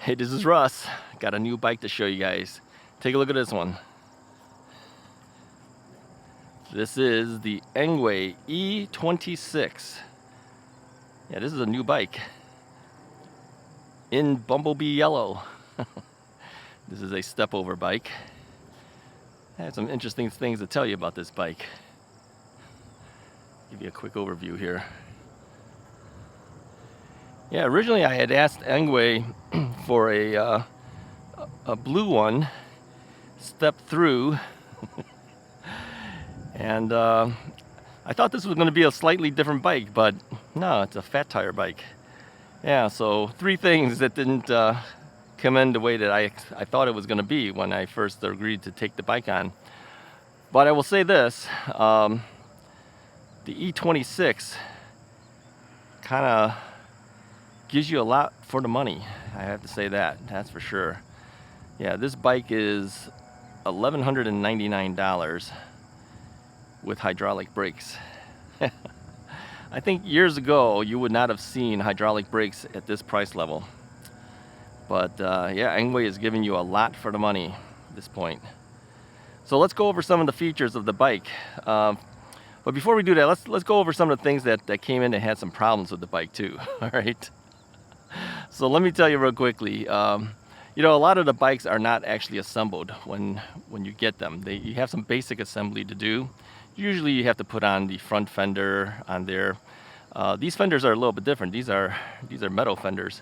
Hey, this is Russ. Got a new bike to show you guys. Take a look at this one. This is the Engwe E26. Yeah, this is a new bike in bumblebee yellow. This is a step over bike. I have some interesting things to tell you about this bike. Give you a quick overview here. Yeah, originally I had asked Enway for a blue one, step through, and I thought this was going to be a slightly different bike, but no, it's a fat tire bike. Yeah, so three things that didn't come in the way that I thought it was going to be when I first agreed to take the bike on. But I will say this, the E26 kind of gives you a lot for the money. I have to say that's for sure. Yeah, this bike is $1,199 with hydraulic brakes. I think years ago you would not have seen hydraulic brakes at this price level. But yeah, Enway is giving you a lot for the money at this point. So let's go over some of the features of the bike. But before we do that, let's go over some of the things that came in and had some problems with the bike too. All right. So let me tell you real quickly. You know, a lot of the bikes are not actually assembled when you get them. You have some basic assembly to do. Usually you have to put on the front fender on there. These fenders are a little bit different. These are metal fenders.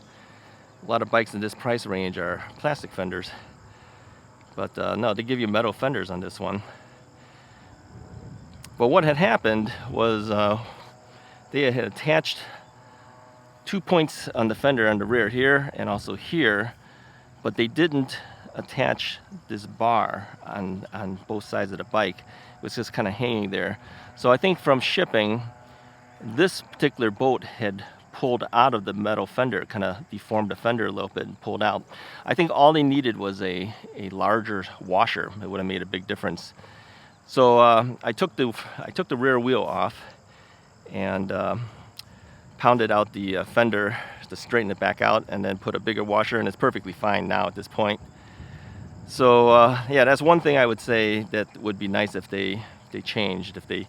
A lot of bikes in this price range are plastic fenders. But no, they give you metal fenders on this one. But what had happened was they had attached 2 points on the fender on the rear here and also here, but they didn't attach this bar on both sides of the bike. It was just kind of hanging there. So I think from shipping, this particular bolt had pulled out of the metal fender, kind of deformed the fender a little bit and pulled out. I think all they needed was a larger washer. It would have made a big difference. So I took the rear wheel off and pounded out the fender to straighten it back out, and then put a bigger washer, and it's perfectly fine now at this point. So yeah, that's one thing I would say that would be nice if they changed, if they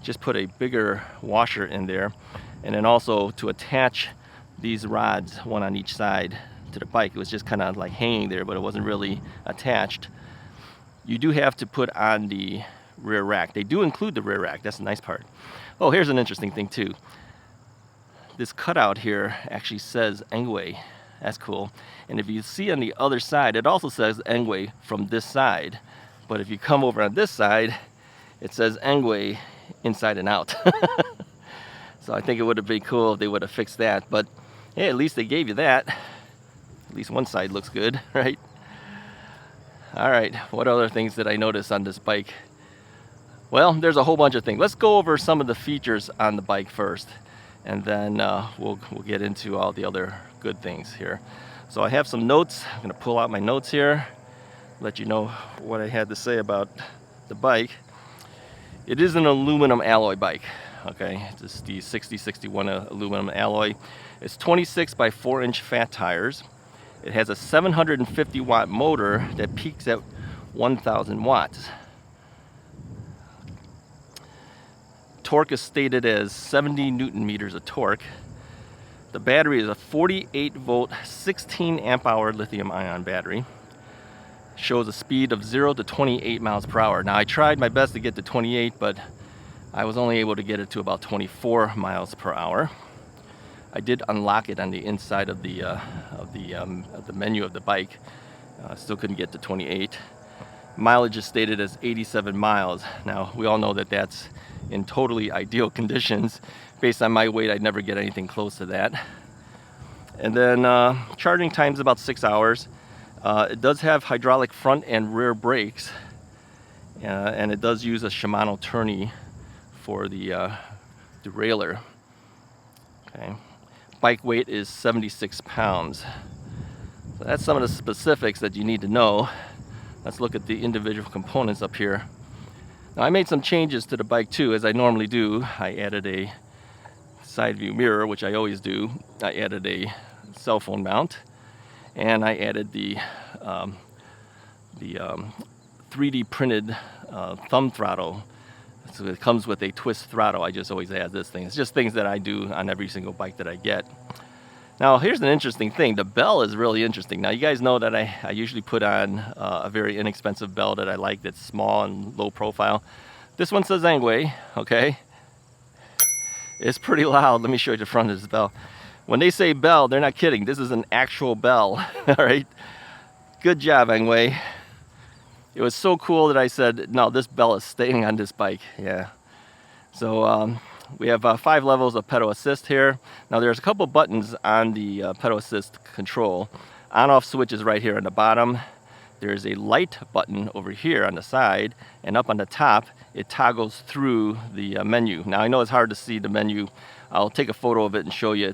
just put a bigger washer in there. And then also to attach these rods, one on each side, to the bike. It was just kind of like hanging there, but it wasn't really attached. You do have to put on the rear rack. They do include the rear rack. That's the nice part. Oh, here's an interesting thing too. This cutout here actually says Enway. That's cool. And if you see on the other side, it also says Enway from this side. But if you come over on this side, it says Enway inside and out. So I think it would have been cool if they would have fixed that. But hey, at least they gave you that. At least one side looks good, right? All right, what other things did I notice on this bike? Well, there's a whole bunch of things. Let's go over some of the features on the bike first, and then we'll get into all the other good things here. So I have some notes. I'm gonna pull out my notes here, let you know what I had to say about the bike. It is an aluminum alloy bike, okay? It's the 6061 aluminum alloy. It's 26 by 4-inch fat tires. It has a 750 watt motor that peaks at 1,000 watts. Torque is stated as 70 Newton meters of torque. The battery is a 48 volt, 16 amp hour lithium ion battery. Shows a speed of 0 to 28 miles per hour. Now I tried my best to get to 28, but I was only able to get it to about 24 miles per hour. I did unlock it on the inside of the menu of the bike. Still couldn't get to 28. Mileage is stated as 87 miles. Now we all know that that's in totally ideal conditions. Based on my weight, I'd never get anything close to that. And then charging time is about 6 hours. It does have hydraulic front and rear brakes, and it does use a Shimano tourney for the derailleur. Okay. Bike weight is 76 pounds. So that's some of the specifics that you need to know. Let's look at the individual components up here. Now I made some changes to the bike too, as I normally do. I added a side view mirror, which I always do. I added a cell phone mount, and I added the 3D printed thumb throttle. So it comes with a twist throttle. I just always add this thing. It's just things that I do on every single bike that I get. Now here's an interesting thing. The bell is really interesting. Now you guys know that I usually put on a very inexpensive bell that I like, that's small and low profile. This one says Engwe, okay? It's pretty loud. Let me show you the front of this bell. When they say bell, they're not kidding. This is an actual bell, all right? Good job, Engwe. It was so cool that I said, no, this bell is staying on this bike, yeah. So we have 5 levels of pedal assist here. Now there's a couple buttons on the pedal assist control. On-off switch is right here on the bottom. There's a light button over here on the side, and up on the top, it toggles through the menu. Now I know it's hard to see the menu. I'll take a photo of it and show you.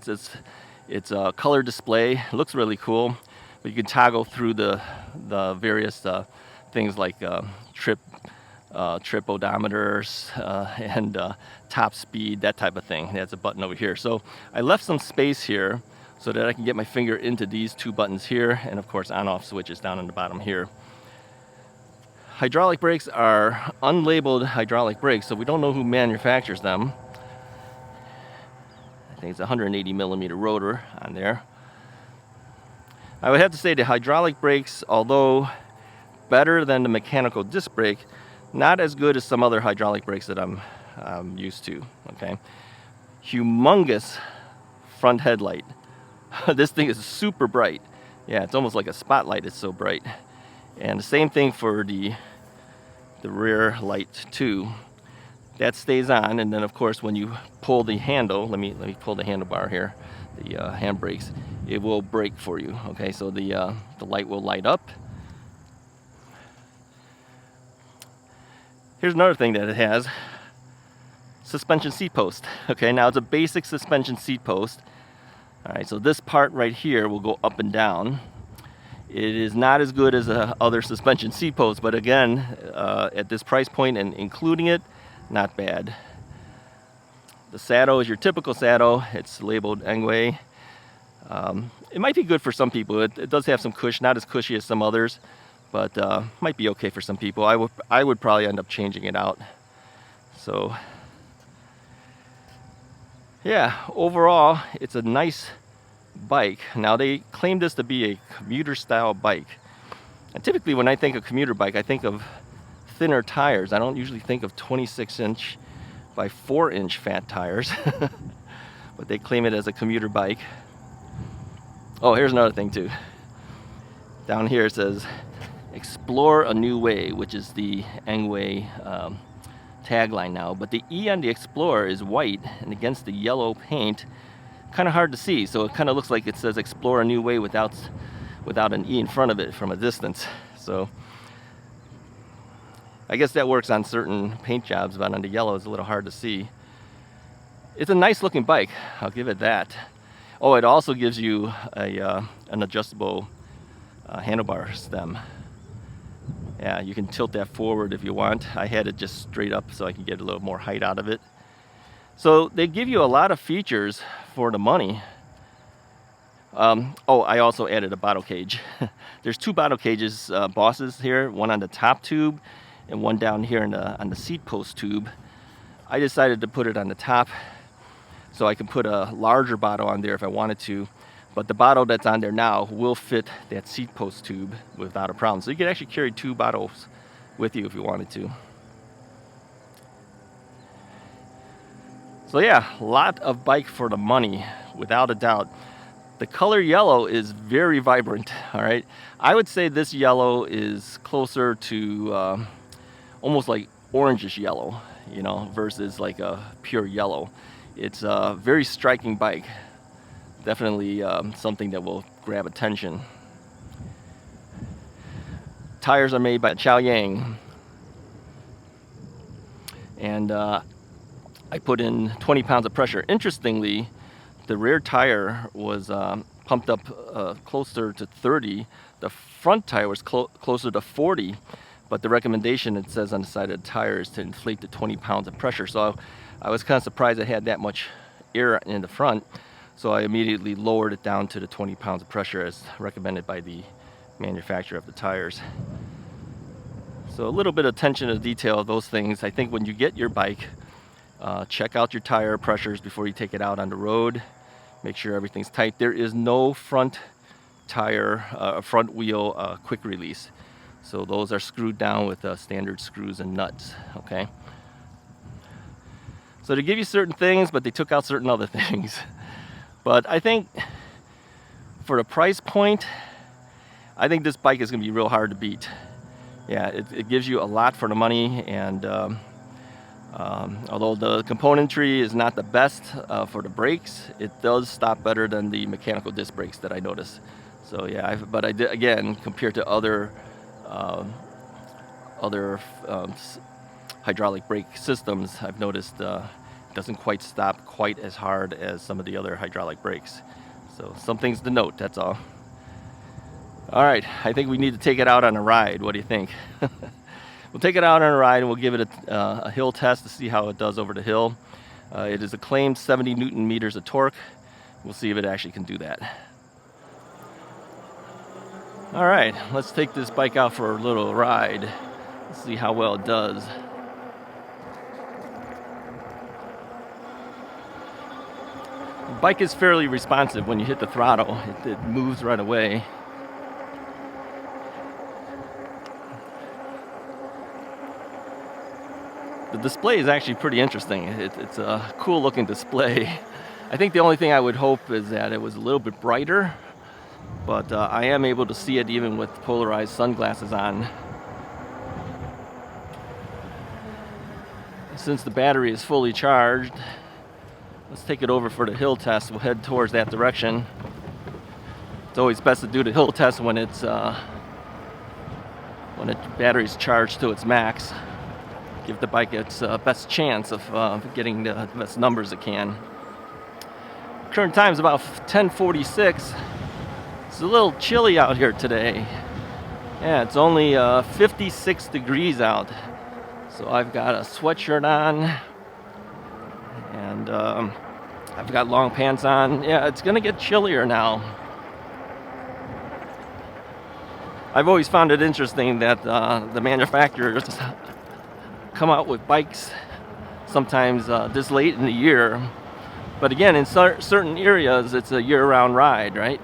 It's a color display. It looks really cool, but you can toggle through the various things like trip odometers and top speed, that type of thing. That's a button over here. So I left some space here so that I can get my finger into these 2 buttons here, and of course on-off switches down on the bottom here. Hydraulic brakes are unlabeled hydraulic brakes, so we don't know who manufactures them. I think it's a 180 millimeter rotor on there. I would have to say the hydraulic brakes, although better than the mechanical disc brake, not as good as some other hydraulic brakes that I'm used to, okay? Humongous front headlight. This thing is super bright. Yeah, it's almost like a spotlight, it's so bright. And the same thing for the rear light too. That stays on, and then of course when you pull the handle, let me pull the handlebar here, the handbrakes, it will brake for you, okay? So the light will light up. Here's another thing that it has, suspension seat post. Okay, now it's a basic suspension seat post. All right, so this part right here will go up and down. It is not as good as other suspension seat posts, but again, at this price point and including it, not bad. The saddle is your typical saddle. It's labeled Engwe. It might be good for some people. It does have some cushion, not as cushy as some others, but might be okay for some people. I would probably end up changing it out. So yeah, overall it's a nice bike. Now they claim this to be a commuter style bike, and typically when I think of commuter bike, I think of thinner tires. I don't usually think of 26-inch by 4-inch fat tires. But they claim it as a commuter bike. Oh, here's another thing too. Down here it says explore a new way, which is the Enway tagline now, but the E on the Explorer is white, and against the yellow paint, kind of hard to see, so it kind of looks like it says explore a new way without an E in front of it from a distance. So I guess that works on certain paint jobs, but on the yellow it's a little hard to see. It's a nice looking bike, I'll give it that. Oh, it also gives you an adjustable handlebar stem. Yeah, you can tilt that forward if you want. I had it just straight up so I can get a little more height out of it. So they give you a lot of features for the money. Oh, I also added a bottle cage. There's 2 bottle cages, bosses here, one on the top tube and one down here on the seat post tube. I decided to put it on the top so I can put a larger bottle on there if I wanted to. But the bottle that's on there now will fit that seat post tube without a problem. So you could actually carry 2 bottles with you if you wanted to. So yeah, a lot of bike for the money, without a doubt. The color yellow is very vibrant, all right? I would say this yellow is closer to almost like orangish yellow, you know, versus like a pure yellow. It's a very striking bike. Definitely something that will grab attention. Tires are made by Chaoyang, and I put in 20 pounds of pressure. Interestingly, the rear tire was pumped up closer to 30. The front tire was closer to 40, but the recommendation, it says on the side of the tire, is to inflate to 20 pounds of pressure. So I was kind of surprised it had that much air in the front. So I immediately lowered it down to the 20 pounds of pressure as recommended by the manufacturer of the tires. So a little bit of attention to detail, those things. I think when you get your bike, check out your tire pressures before you take it out on the road. Make sure everything's tight. There is no front tire, front wheel quick release. So those are screwed down with standard screws and nuts, okay? So they give you certain things, but they took out certain other things. But I think for the price point, I think this bike is gonna be real hard to beat. Yeah, it gives you a lot for the money, and although the componentry is not the best for the brakes, it does stop better than the mechanical disc brakes that I noticed. So yeah, but I did, again, compared to other hydraulic brake systems, I've noticed it doesn't quite stop quite as hard as some of the other hydraulic brakes. So some things to note, that's all. All right, I think we need to take it out on a ride. What do you think? We'll take it out on a ride and we'll give it a hill test to see how it does over the hill. It is a claimed 70 Newton meters of torque. We'll see if it actually can do that. All right, let's take this bike out for a little ride. Let's see how well it does. The bike is fairly responsive when you hit the throttle. It moves right away. The display is actually pretty interesting. It's a cool looking display. I think the only thing I would hope is that it was a little bit brighter, but I am able to see it even with polarized sunglasses on. Since the battery is fully charged, let's take it over for the hill test. We'll head towards that direction. It's always best to do the hill test when the battery's charged to its max. Give the bike its best chance of getting the best numbers it can. Current time is about 10:46. It's a little chilly out here today. Yeah, it's only 56 degrees out. So I've got a sweatshirt on, and I've got long pants on. Yeah, it's gonna get chillier now. I've always found it interesting that the manufacturers come out with bikes sometimes this late in the year, but again, in certain areas it's a year-round ride, right?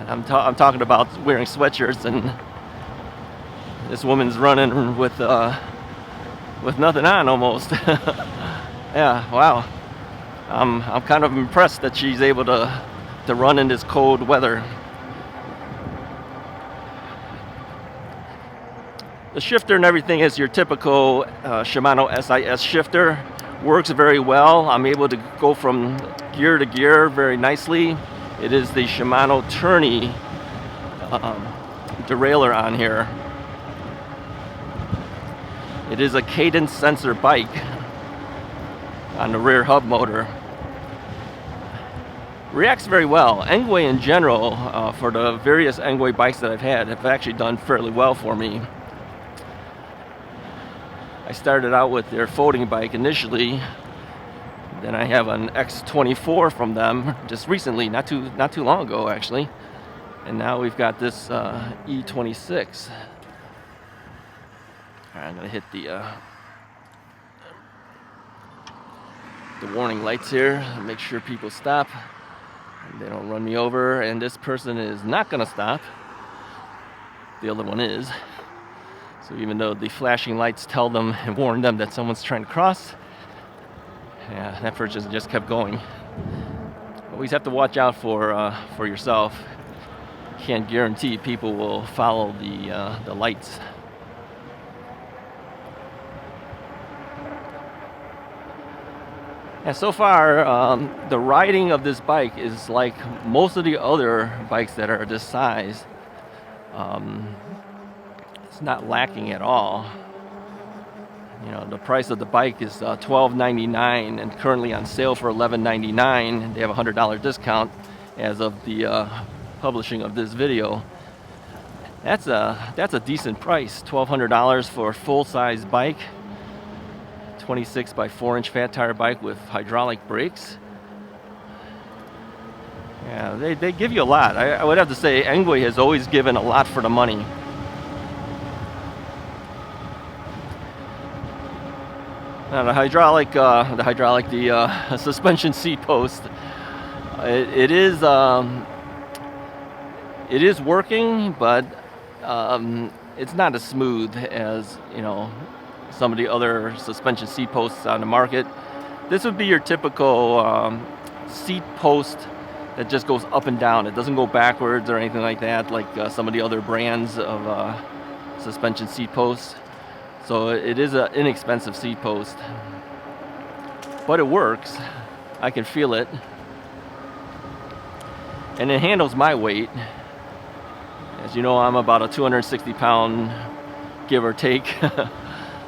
I'm talking about wearing sweatshirts, and this woman's running with nothing on almost. Yeah, wow. I'm kind of impressed that she's able to run in this cold weather. The shifter and everything is your typical Shimano SIS shifter. Works very well. I'm able to go from gear to gear very nicely. It is the Shimano Tourney derailleur on here. It is a cadence sensor bike on the rear hub motor. Reacts very well. Engwe in general, for the various Engwe bikes that I've had, have actually done fairly well for me. I started out with their folding bike initially. Then I have an X24 from them just recently, not too long ago actually. And now we've got this E26. All right, I'm gonna hit the warning lights here and make sure people stop and they don't run me over. And this person is not gonna stop. The other one is. So even though the flashing lights tell them and warn them that someone's trying to cross, yeah, that person just kept going. Always have to watch out for yourself. Can't guarantee people will follow the lights. And so far, the riding of this bike is like most of the other bikes that are this size. It's not lacking at all. You know, the price of the bike is $12.99 and currently on sale for $11.99. They have a $100 discount as of the publishing of this video. That's a decent price. $1,200 for a full-size bike. 26 by 4-inch fat tire bike with hydraulic brakes. Yeah, they give you a lot. I would have to say Enway has always given a lot for the money. Now the suspension seat post, it is working, but it's not as smooth as, you know, some of the other suspension seat posts on the market. This would be your typical seat post that just goes up and down. It doesn't go backwards or anything like that, like some of the other brands of suspension seat posts. So it is an inexpensive seat post, but it works. I can feel it, and it handles my weight. As you know, I'm about a 260-pound, give or take,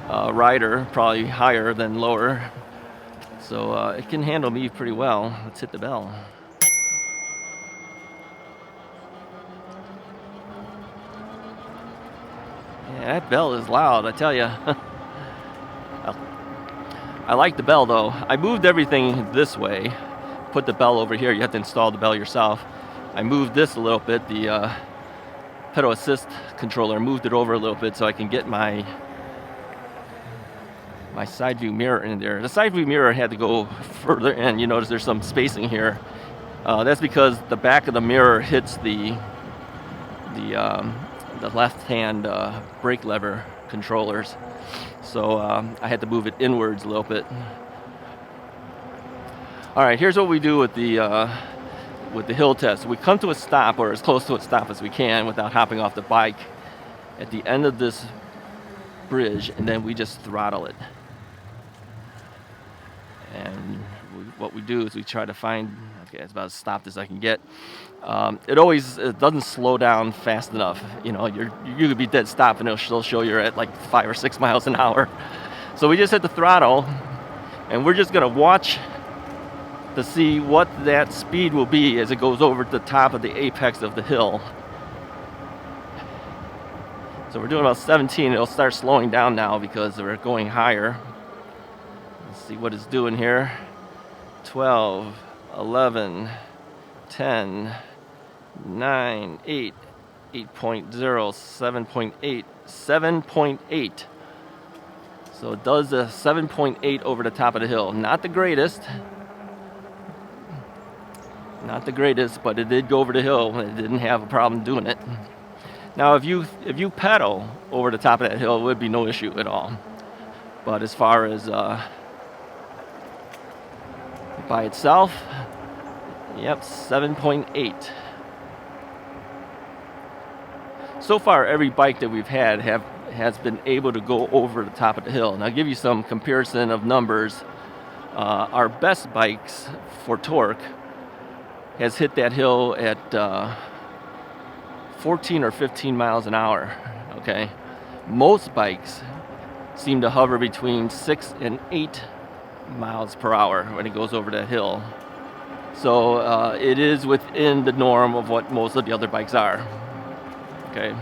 rider, probably higher than lower. So it can handle me pretty well. Let's hit the bell. Yeah, that bell is loud, I tell you. I like the bell though. I moved everything this way, put the bell over here. You have to install the bell yourself. I moved this a little bit, the pedal assist controller, moved it over a little bit so I can get my side view mirror in there. The side view mirror had to go further in. You notice there's some spacing here. That's because the back of the mirror hits the left-hand brake lever controllers. So I had to move it inwards a little bit. All right, here's what we do with the hill test. We come to a stop, or as close to a stop as we can without hopping off the bike at the end of this bridge, and then we just throttle it. And what we do is we try to find, okay, it's about as stopped as I can get. It doesn't slow down fast enough. You know, you could be dead stop and it'll still show you're at like 5 or 6 miles an hour. So we just hit the throttle, and we're just gonna watch to see what that speed will be as it goes over the top of the apex of the hill. So we're doing about 17. It'll start slowing down now because we're going higher. Let's see what it's doing here. 12, 11, 10, 9, 8, 8.0, 7.8, 7.8. So it does a 7.8 over the top of the hill. Not the greatest. Not the greatest, but it did go over the hill. It didn't have a problem doing it. Now, if you pedal over the top of that hill, it would be no issue at all. But as far as by itself, yep, 7.8. So far, every bike that we've had has been able to go over the top of the hill. And I'll give you some comparison of numbers. Our best bikes for torque has hit that hill at 14 or 15 miles an hour, okay? Most bikes seem to hover between 6 and 8 miles per hour when it goes over that hill. So it is within the norm of what most of the other bikes are, okay?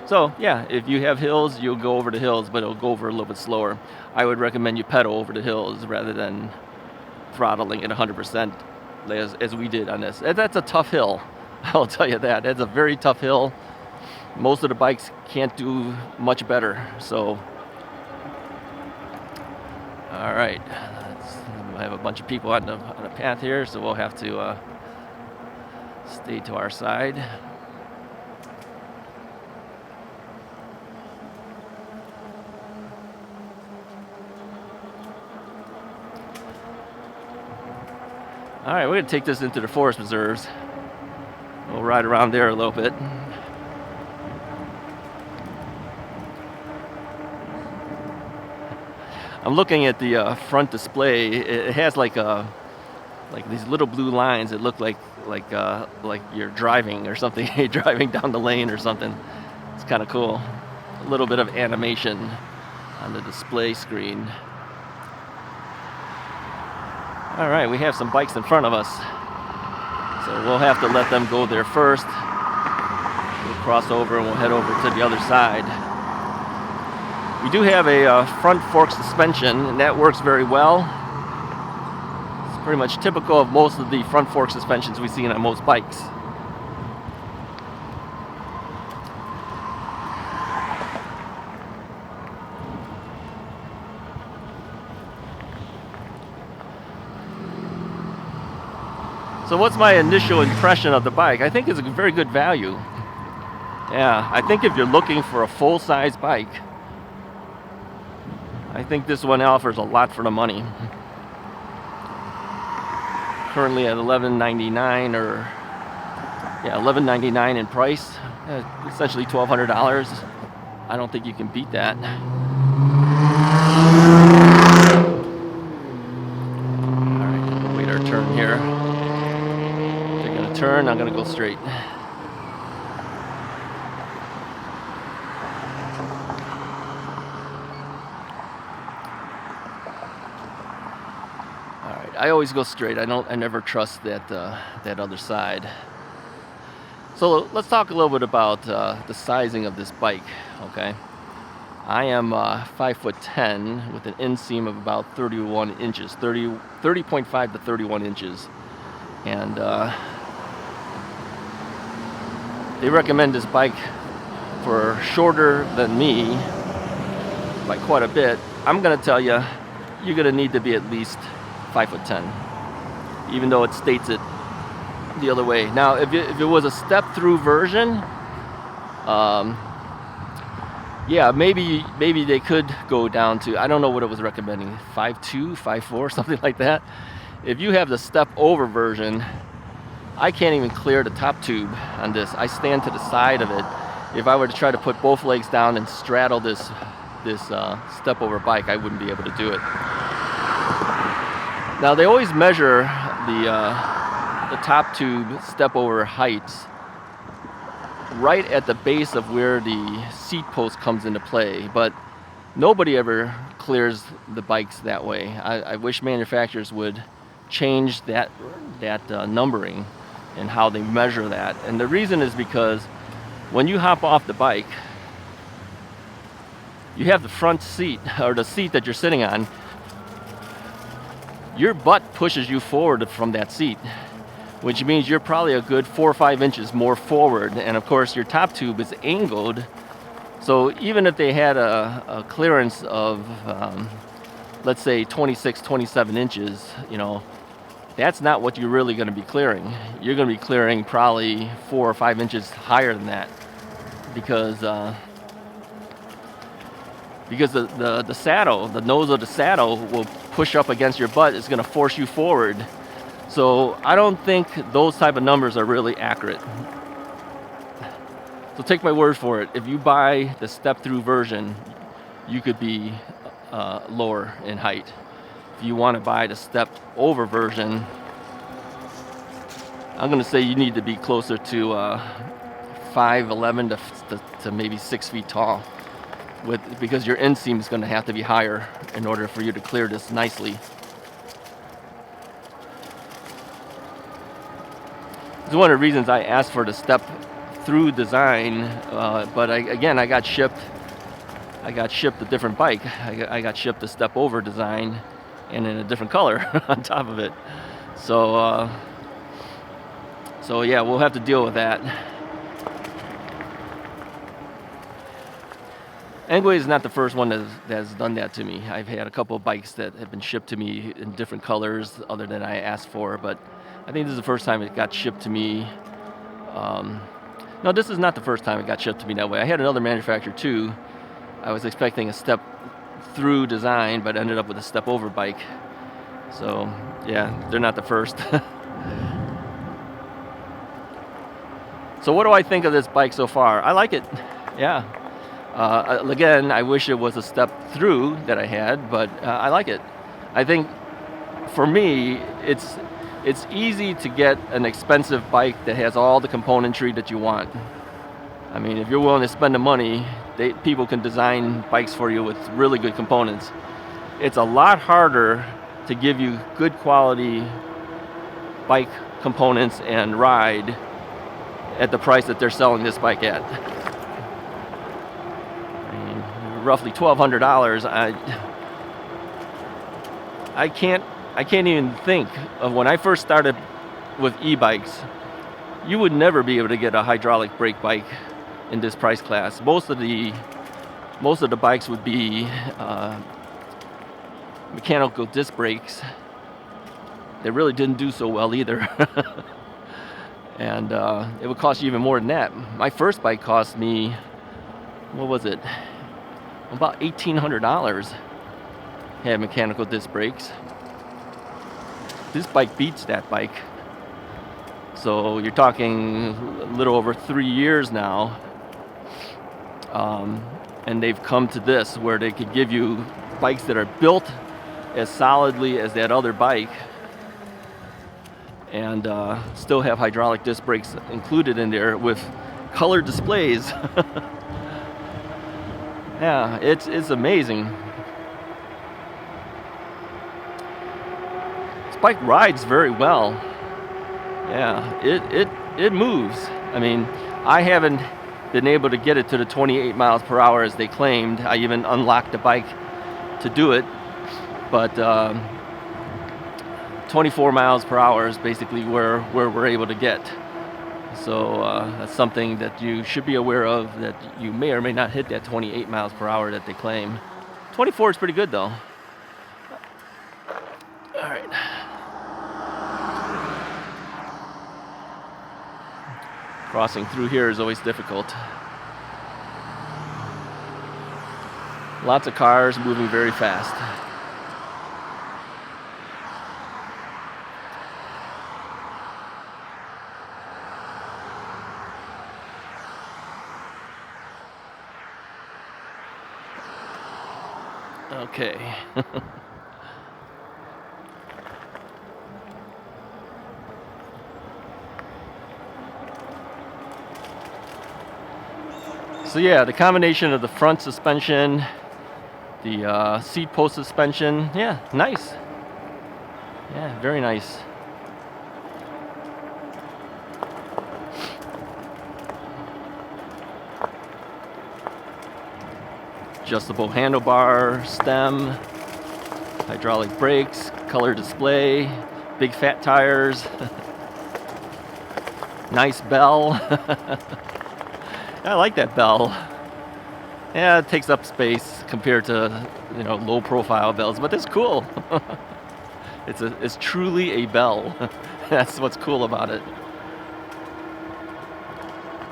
So yeah, if you have hills, you'll go over the hills, but it'll go over a little bit slower. I would recommend you pedal over the hills rather than throttling at 100% as we did on this. That's a tough hill, I'll tell you that. That's a very tough hill. Most of the bikes can't do much better, so. All right, I have a bunch of people on the path here, so we'll have to stay to our side. All right, we're gonna take this into the forest preserves. We'll ride around there a little bit. I'm looking at the front display. It has like these little blue lines that look like you're driving or something. You're driving down the lane or something. It's kind of cool. A little bit of animation on the display screen. All right, we have some bikes in front of us, so we'll have to let them go there first. We'll cross over and we'll head over to the other side. We do have a front fork suspension, and that works very well. It's pretty much typical of most of the front fork suspensions we see on most bikes. So what's my initial impression of the bike? I think it's a very good value. Yeah, I think if you're looking for a full-size bike, I think this one offers a lot for the money. Currently at $11.99 or $11.99 in price, essentially $1,200. I don't think you can beat that. All right, we'll wait our turn here. Taking a turn, I'm gonna go straight. I always go straight. I never trust that that other side. So let's talk a little bit about the sizing of this bike. Okay, I am 5'10" with an inseam of about 31 inches, 30.5 to 31 inches, and they recommend this bike for shorter than me by quite a bit. I'm gonna tell you, you're gonna need to be at least 5'10", even though it states it the other way. Now, if it was a step-through version, yeah, maybe they could go down to, I don't know what it was recommending, 5'2", 5'4", something like that. If you have the step-over version, I can't even clear the top tube on this. I stand to the side of it. If I were to try to put both legs down and straddle this step-over bike, I wouldn't be able to do it. Now they always measure the top tube step-over heights right at the base of where the seat post comes into play, but nobody ever clears the bikes that way. I wish manufacturers would change that numbering and how they measure that. And the reason is because when you hop off the bike, you have the front seat, or the seat that you're sitting on. Your butt pushes you forward from that seat, which means you're probably a good 4 or 5 inches more forward. And of course, your top tube is angled. So even if they had a clearance of, let's say 26, 27 inches, you know, that's not what you're really going to be clearing. You're going to be clearing probably 4 or 5 inches higher than that, because the saddle, the nose of the saddle will push up against your butt. It's going to force you forward. So I don't think those type of numbers are really accurate. So take my word for it. If you buy the step-through version, you could be lower in height. If you want to buy the step-over version, I'm going to say you need to be closer to 5'11" to maybe 6 feet tall, because your inseam is going to have to be higher in order for you to clear this nicely. It's one of the reasons I asked for the step-through design, but I got shipped a different bike. I got shipped the step-over design, and in a different color on top of it. So yeah, we'll have to deal with that. Enway is not the first one that has done that to me. I've had a couple of bikes that have been shipped to me in different colors other than I asked for, but I think this is the first time it got shipped to me. No, this is not the first time it got shipped to me that way. I had another manufacturer too. I was expecting a step-through design, but ended up with a step-over bike. So yeah, they're not the first. So what do I think of this bike so far? I like it, yeah. Again, I wish it was a step-through that I had, but I like it. I think for me, it's easy to get an expensive bike that has all the componentry that you want. I mean, if you're willing to spend the money, people can design bikes for you with really good components. It's a lot harder to give you good quality bike components and ride at the price that they're selling this bike at. I mean, roughly $1,200. I can't even think of when I first started with e-bikes. You would never be able to get a hydraulic brake bike in this price class. Most of the bikes would be mechanical disc brakes. They really didn't do so well either. And it would cost you even more than that. My first bike cost me, what was it? About $1,800. Had mechanical disc brakes. This bike beats that bike. So you're talking a little over 3 years now. And they've come to this where they could give you bikes that are built as solidly as that other bike and still have hydraulic disc brakes included in there with color displays. Yeah, it's amazing. This bike rides very well. Yeah, it moves. I mean, I haven't been able to get it to the 28 miles per hour as they claimed. I even unlocked the bike to do it, but 24 miles per hour is basically where we're able to get. So that's something that you should be aware of, that you may or may not hit that 28 miles per hour that they claim. 24 is pretty good though. All right. Crossing through here is always difficult. Lots of cars moving very fast. Okay. So yeah, the combination of the front suspension, the seat post suspension, yeah, nice. Yeah, very nice. Adjustable handlebar, stem, hydraulic brakes, color display, big fat tires, nice bell. I like that bell. Yeah, it takes up space compared to, you know, low profile bells, but it's cool. It's truly a bell. That's what's cool about it.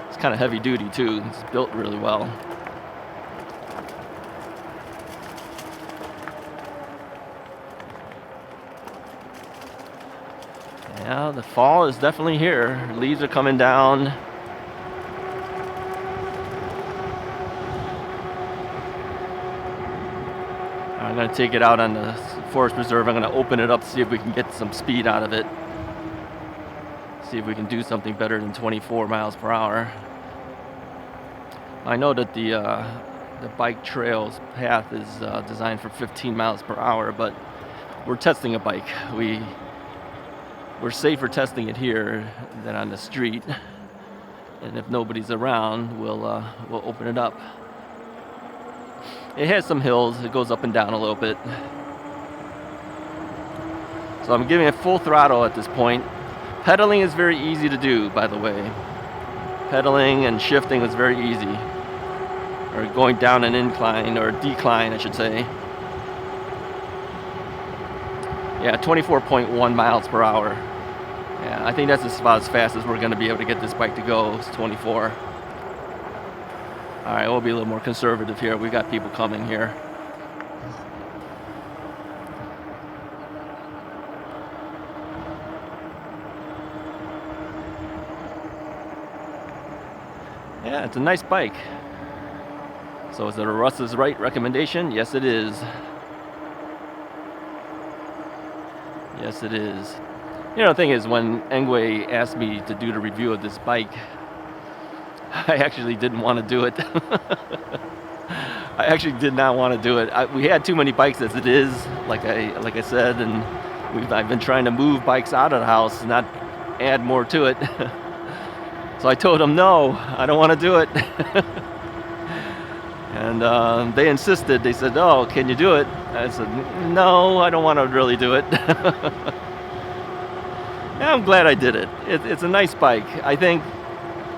It's kind of heavy duty too. It's built really well. Yeah, the fall is definitely here. Leaves are coming down. I'm going to take it out on the forest preserve. I'm going to open it up to see if we can get some speed out of it. See if we can do something better than 24 miles per hour. I know that the bike trails path is designed for 15 miles per hour, but we're testing a bike. We're safer testing it here than on the street. And if nobody's around, we'll open it up. It has some hills. It goes up and down a little bit. So I'm giving it full throttle at this point. Pedaling is very easy to do, by the way. Pedaling and shifting is very easy. Or going down an incline, or decline, I should say. Yeah, 24.1 miles per hour. Yeah, I think that's about as fast as we're going to be able to get this bike to go. It's 24. All right, we'll be a little more conservative here. We got people coming here. Yeah, it's a nice bike. So is it a Russ's Right recommendation? Yes, it is. Yes, it is. You know, the thing is, when Engwe asked me to do the review of this bike, I actually didn't want to do it. I actually did not want to do it. We had too many bikes as it is, like I said, and I've been trying to move bikes out of the house, not add more to it. So I told him, no, I don't want to do it. And they insisted. They said, "Oh, can you do it?" I said, "No, I don't want to really do it." Yeah, I'm glad I did it. It's a nice bike. I think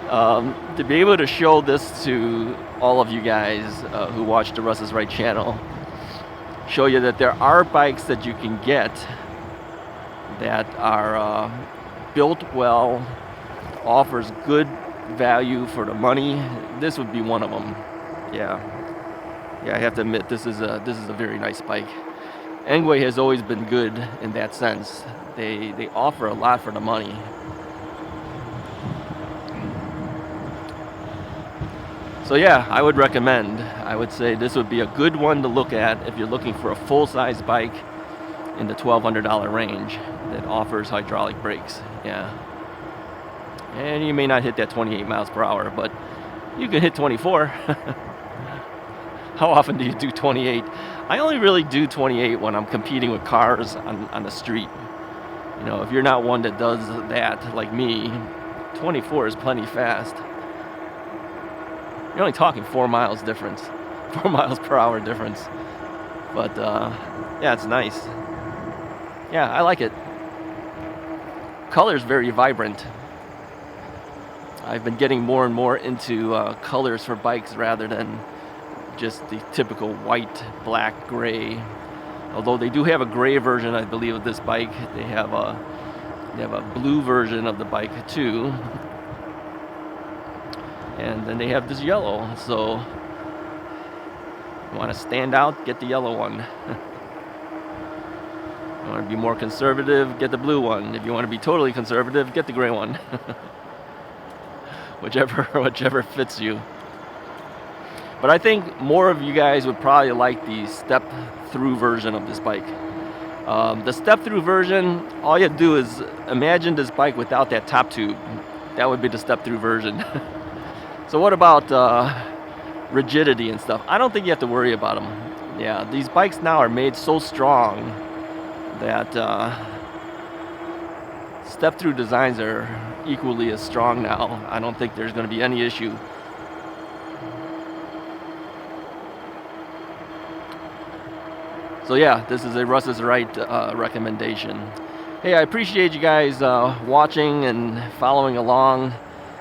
to be able to show this to all of you guys who watch the Russ is Right channel, show you that there are bikes that you can get that are built well, offers good value for the money. This would be one of them. Yeah, I have to admit, this is a very nice bike. Enway has always been good in that sense. They offer a lot for the money. So yeah, I would recommend. I would say this would be a good one to look at if you're looking for a full-size bike in the $1,200 range that offers hydraulic brakes. Yeah. And you may not hit that 28 miles per hour, but you can hit 24. How often do you do 28? I only really do 28 when I'm competing with cars on the street. You know, if you're not one that does that like me, 24 is plenty fast. You're only talking 4 miles difference, 4 miles per hour difference. But yeah, it's nice. Yeah, I like it. Color's very vibrant. I've been getting more and more into colors for bikes rather than just the typical white, black, gray. Although they do have a gray version, I believe, of this bike. They have a blue version of the bike too. And then they have this yellow. So you want to stand out, get the yellow one. You want to be more conservative, get the blue one. If you want to be totally conservative, get the gray one. Whichever fits you. But I think more of you guys would probably like the step-through version of this bike. The step-through version, all you have to do is imagine this bike without that top tube. That would be the step-through version. So what about rigidity and stuff? I don't think you have to worry about them. Yeah, these bikes now are made so strong that step-through designs are equally as strong now. I don't think there's going to be any issue. So yeah, this is a Russ is Right recommendation. Hey, I appreciate you guys watching and following along.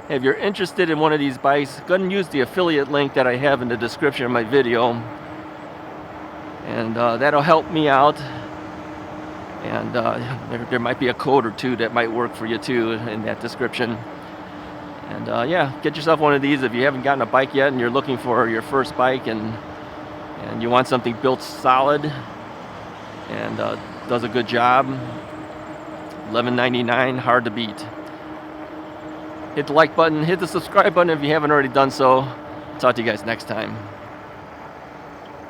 If you're interested in one of these bikes, go ahead and use the affiliate link that I have in the description of my video. And that'll help me out. And there might be a code or two that might work for you too in that description. And yeah, get yourself one of these if you haven't gotten a bike yet and you're looking for your first bike and you want something built solid and does a good job. $11.99, hard to beat. Hit the like button, hit the subscribe button if you haven't already done so. Talk to you guys next time.